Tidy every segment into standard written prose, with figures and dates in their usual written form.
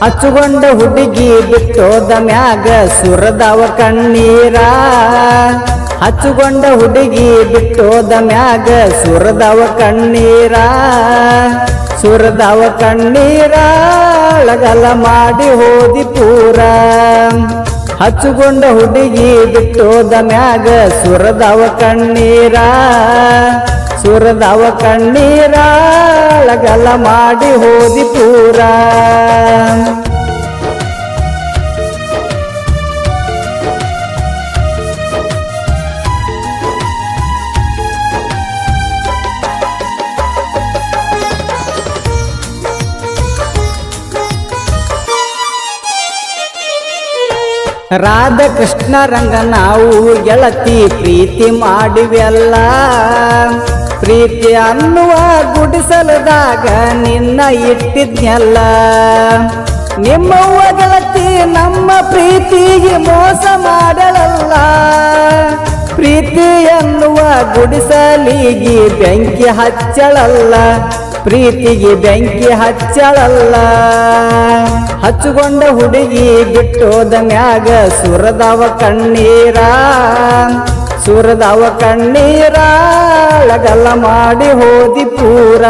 ಹಚ್ಚುಗೊಂಡ ಹುಡುಗಿ ಬಿಟ್ಟೋದ ಮ್ಯಾಗ ಸುರದವ ಕಣ್ಣೀರ ಹಚ್ಚುಗೊಂಡ ಹುಡುಗಿ ಬಿಟ್ಟೋದ ಮ್ಯಾಗ ಸುರದವ ಕಣ್ಣೀರ ಸುರದವ ಕಣ್ಣೀರ ಅಳಗಲ ಮಾಡಿ ಹೋದಿ ಪೂರ ಹಚ್ಚುಗೊಂಡ ಹುಡುಗಿ ಬಿಟ್ಟೋದ ಮ್ಯಾಗ ಸುರದವ ಕಣ್ಣೀರ ಸುರದವ ಕಣ್ಣೀರ ಅಳಗಲ ಮಾಡಿ ಹೋದಿ ಪೂರ ರಾಧಕೃಷ್ಣ ರಂಗ ನಾವು ಗೆಳತಿ ಪ್ರೀತಿ ಮಾಡಿವೆಲ್ಲ ಪ್ರೀತಿ ಅನ್ನುವ ಗುಡಿಸಲದಾಗ ನಿನ್ನ ಇಟ್ಟಿದ್ನೆಲ್ಲ ನಿಮ್ಮವ್ವ ಗೆಳತಿ ನಮ್ಮ ಪ್ರೀತಿಗೆ ಮೋಸ ಮಾಡಲಲ್ಲ ಪ್ರೀತಿ ಅನ್ನುವ ಗುಡಿಸಲಿಗೆ ಬೆಂಕಿ ಹಚ್ಚಳಲ್ಲ ಪ್ರೀತಿಗೆ ಬೆಂಕಿ ಹಚ್ಚಳಲ್ಲ ಹಚ್ಚುಗೊಂಡ ಹುಡುಗಿ ಬಿಟ್ಟೋದ ಮ್ಯಾಗ ಸುರದವ ಕಣ್ಣೀರ ಸುರದವ ಕಣ್ಣೀರ ಅಳಗಲ ಮಾಡಿ ಹೋದಿ ಪೂರ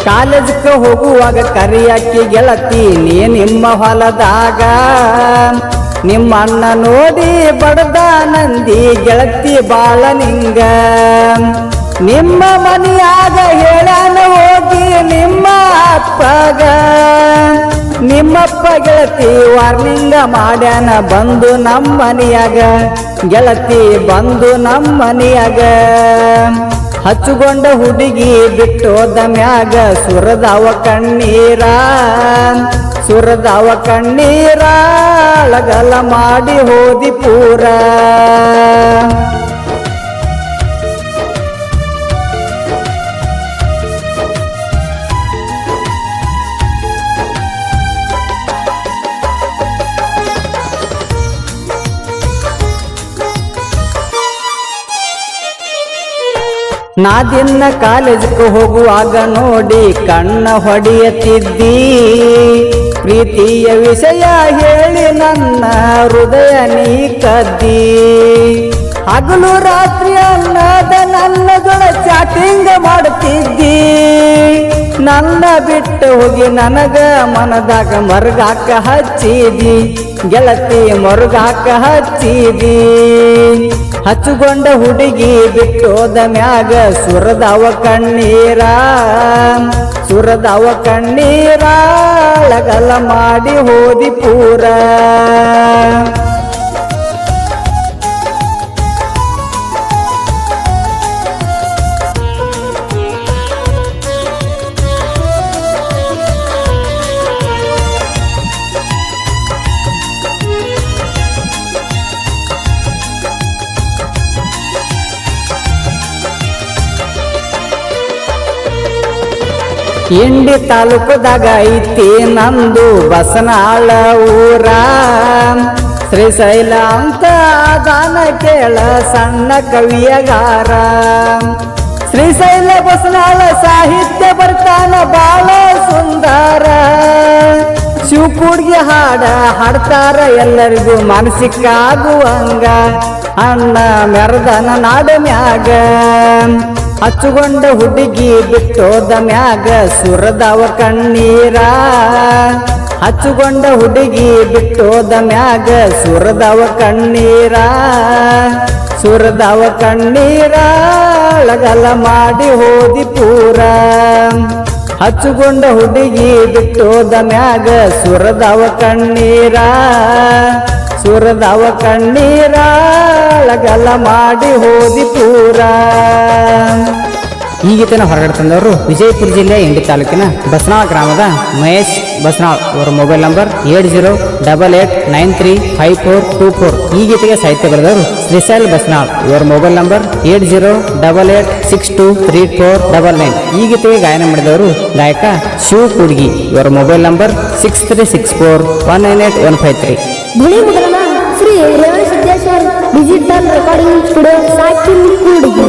ಕಾಲೇಜಕ್ಕೆ ಹೋಗುವಾಗ ಕರಿಯಾಕಿ ಗೆಳತಿ ನೀ ನಿಮ್ಮ ಹೊಲದಾಗ ನಿಮ್ಮ ಅಣ್ಣ ನೋಡಿ ಬಡದ ನಂದಿ ಗೆಳತಿ ಬಾಳ ನಿಂಗ ನಿಮ್ಮ ಮನೆಯಾಗ ಹೇಳಾನ ಹೋಗಿ ನಿಮ್ಮ ಅಪ್ಪಗ ನಿಮ್ಮಪ್ಪ ಗೆಳತಿ ವಾರ್ನಿಂಗ ಮಾಡ್ಯಾನ ಬಂದು ನಮ್ಮ ಮನೆಯಾಗ ಗೆಳತಿ ಬಂದು ನಮ್ಮ ಮನೆಯಾಗ ಹಚ್ಚುಗೊಂಡ ಹುಡುಗಿ ಬಿಟ್ಟೋದ ಮ್ಯಾಗ ಸುರದವ ಕಣ್ಣೀರ ಸುರದವ ಕಣ್ಣೀರ ಅಳಗಲ ಮಾಡಿ ಹೋದಿ ಪೂರ ನಾ ದಿನ ಕಾಲೇಜಕ್ಕೆ ಹೋಗುವಾಗ ನೋಡಿ ಕಣ್ಣ ಹೊಡೆಯುತ್ತಿದ್ದಿ ಪ್ರೀತಿಯ ವಿಷಯ ಹೇಳಿ ನನ್ನ ಹೃದಯ ನೀ ಕದ್ದಿ ಹಗಲು ರಾತ್ರಿ ಅನ್ನದ ನನ್ನಗಳ ಚಾಟಿಂಗ್ ಮಾಡುತ್ತಿದ್ದಿ ನನ್ನ ಬಿಟ್ಟು ಹೋಗಿ ನನಗ ಮನದಾಗ ಮರುಗಾಕ ಹಚ್ಚಿದಿ ಗೆಳತಿ ಮರುಗಾಕ ಹಚ್ಚಿದಿ ಹಚ್ಚುಗೊಂಡ ಹುಡುಗಿ ಬಿಟ್ಟೋದ ಮ್ಯಾಗ ಸುರದವ ಕಣ್ಣೀರ ಸುರದವ ಕಣ್ಣೀರ ಅಳಗಲ ಮಾಡಿ ಹೋದಿ ಪೂರ ಇಂಡಿ ತಾಲೂಕದಾಗ ಐತಿ ನಂದು ಬಸನಾಳ ಊರ ಶ್ರೀಶೈಲ ಅಂತ ದಾನ ಕೇಳ ಸಣ್ಣ ಕವಿಯಗಾರ ಶ್ರೀಶೈಲ ಬಸನಾಳ ಸಾಹಿತ್ಯ ಬರ್ತಾನ ಬಾಳ ಸುಂದರ ಶಿವಕೂಡ್ಗೆ ಹಾಡ ಹಾಡ್ತಾರ ಎಲ್ಲರಿಗೂ ಮಾನಸಿಕ ಆಗುವಂಗ ಅಣ್ಣ ಮೆರದನ ನಾಡ ಮ್ಯಾಗ ಹಚ್ಚುಗೊಂಡ ಹುಡುಗಿ ಬಿಟ್ಟೋದ ಮ್ಯಾಗ ಸುರದವ ಕಣ್ಣೀರ ಹಚ್ಚುಗೊಂಡ ಹುಡುಗಿ ಬಿಟ್ಟೋದ ಮ್ಯಾಗ ಸುರದವ ಕಣ್ಣೀರ ಸುರದವ ಕಣ್ಣೀರ ಅಳಗಲ ಮಾಡಿ ಹೋದಿ ಪೂರ ಹಚ್ಚುಗೊಂಡ ಹುಡುಗಿ ಬಿಟ್ಟೋದ ಮ್ಯಾಗ ಸುರದವ ಕಣ್ಣೀರ ಸುರದವ ಕಣ್ಣೀರ ಅಳಗಲ ಮಾಡಿ ಹೋದಿ ಪೂರ ಈ ಗೀತೆನ ಹೊರಗಡೆ ತಂದವರು ವಿಜಯಪುರ ಜಿಲ್ಲೆಯ ಇಂಡಿ ತಾಲೂಕಿನ ಬಸನಾಳ್ ಗ್ರಾಮದ ಮಹೇಶ್ ಬಸನಾಳ್ ಅವರ ಮೊಬೈಲ್ ನಂಬರ್ 8088935424. ಈ ಗೀತೆಗೆ ಸಾಹಿತ್ಯ ಬರೆದವರು ಶ್ರೀಶೈಲ್ ಬಸನಾಳ್ ಇವರ ಮೊಬೈಲ್ ನಂಬರ್ 8088623499. ಈ ಗೀತೆಗೆ ಗಾಯನ ಮಾಡಿದವರು ಗಾಯಕ ಶಿವ್ ಕೂಡ್ಗಿ ಇವರ ಮೊಬೈಲ್ ನಂಬರ್ 6364198153. ಧ್ವನಿ ಮುದ್ರಣ Shri Revana Siddeshwar digital recording studio ಸಾಕಿನ್ ಕೂಡ್ಗಿ.